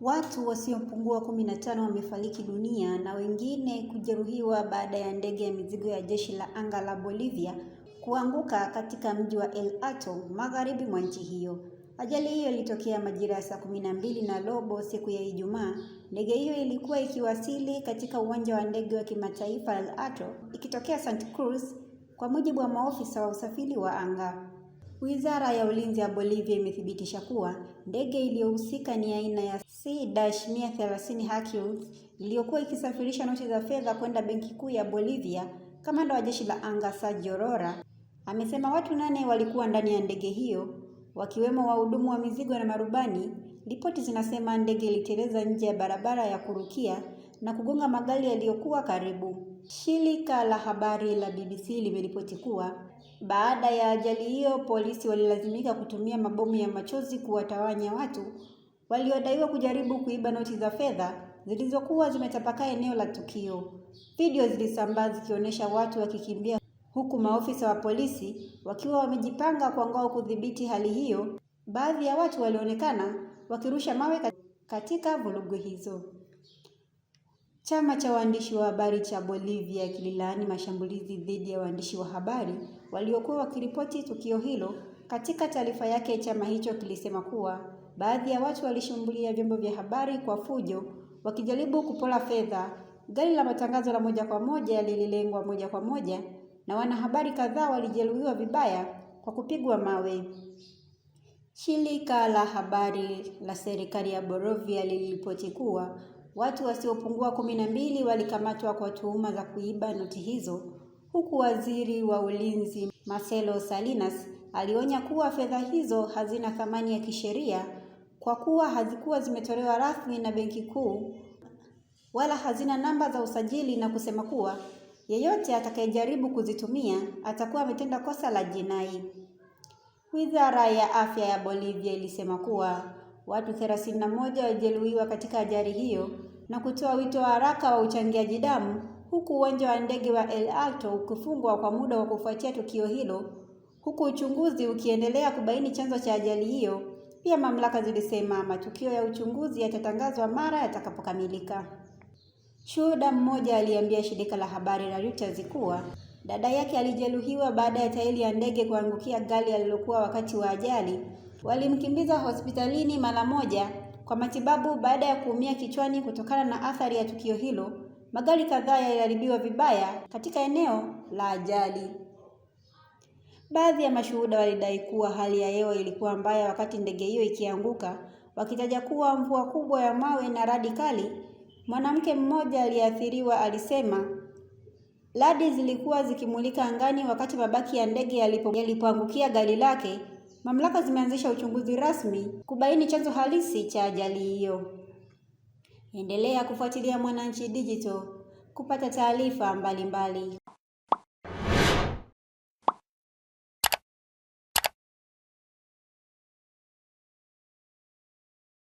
Watu wasiopungua 15 wamefariki dunia na wengine kujeruhiwa baada ya ndege ya mizigo ya jeshi la anga la Bolivia kuanguka katika mji wa El Alto, magharibi mwa nchi hiyo. Ajali hiyo ilitokea majira ya saa 12:15 siku ya Ijumaa. Ndege hiyo ilikuwa ikiwasili katika uwanja wa ndege wa kimataifa El Alto ikitokea Santa Cruz, kwa mujibu wa maofisa wa usafiri wa anga. Wizara ya Ulinzi ya Bolivia imethibitisha kuwa ndege iliyohusika ni aina ya C-130 Hercules iliyokuwa ikisafirisha noti za fedha kwenda benki kuu ya Bolivia. Kamanda wa jeshi la anga Sergio Rora amesema watu 8 walikuwa ndani ya ndege hiyo, wakiwemo wahudumu wa mizigo na marubani. Ripoti zinasema ndege iliteleza nje ya barabara ya kurukia na kugonga magari yaliyokuwa karibu. Shirika la habari la BBC limeripoti kuwa baada ya ajali hiyo, polisi walilazimika kutumia mabomu ya machozi kuwatawanya watu waliodaiwa kujaribu kuiba noti za fedha zilizokuwa zimetapakaa eneo la tukio. Video zilisambaa zikionyesha watu wakikimbia, huku maofisa wa polisi wakiwa wamejipanga kwa ngao kudhibiti hali hiyo. Baadhi ya watu walionekana wakirusha mawe katika vurugu hizo. Chama cha waandishi wa habari cha Bolivia kililaani mashambulizi dhidi ya waandishi wa habari waliokuwa wakiripoti tukio hilo. Katika taarifa yake, chama hicho kilisema kuwa baadhi ya watu walishambulia vyombo vya habari kwa fujo wakijaribu kupora fedha. Gari la matangazo la moja kwa moja lililengwa moja kwa moja na wanahabari kadhaa walijeruhiwa vibaya kwa kupigwa mawe. Shirika la habari la serikali ya Bolivia liliripoti kuwa watu wasiopungua 12 walikamatwa kwa tuhuma za kuiba noti hizo, huku waziri wa ulinzi Marcelo Salinas alionya kuwa fedha hizo hazina thamani ya kisheria kwa kuwa hazikuwa zimetolewa rasmi na benki kuu wala hazina namba za usajili, na kusema kuwa yeyote atakayejaribu kuzitumia atakuwa ametenda kosa la jinai. Wizara ya afya ya Bolivia ilisema kuwa watu 31 walijeruhiwa katika ajali hiyo na kutoa wito wa haraka wa uchangiaji damu, huku uwanja wa ndege wa El Alto ukifungwa kwa muda wa kufuatia tukio hilo, huku uchunguzi ukiendelea kubaini chanzo cha ajali hiyo. Pia mamlaka zilisema matukio ya uchunguzi yatatangazwa mara yatakapokamilika. Shuhuda mmoja aliambia shirika la habari la Reuters kuwa dada yake alijeruhiwa baada ya tairi ya ndege kuangukia gari alilokuwa wakati wa ajali. Walimkimbiza hospitalini mara moja kwa matibabu baada ya kuumia kichwani kutokana na athari ya tukio hilo. Magari kadhaa yaliharibiwa vibaya katika eneo la ajali. Baadhi ya mashuhuda walidai kuwa hali ya hewa ilikuwa mbaya wakati ndege hiyo ikianguka, wakitaja kuwa mvua kubwa ya mawe na radi kali. Mwanamke mmoja aliyeathiriwa alisema radi zilikuwa zikimulika angani wakati mabaki ya ndege yalipoangukia gari lake. Mamlaka zimeanzisha uchunguzi rasmi kubaini chanzo halisi cha ajali hiyo. Endelea kufuatilia Mwananchi Digital kupata taarifa mbalimbali.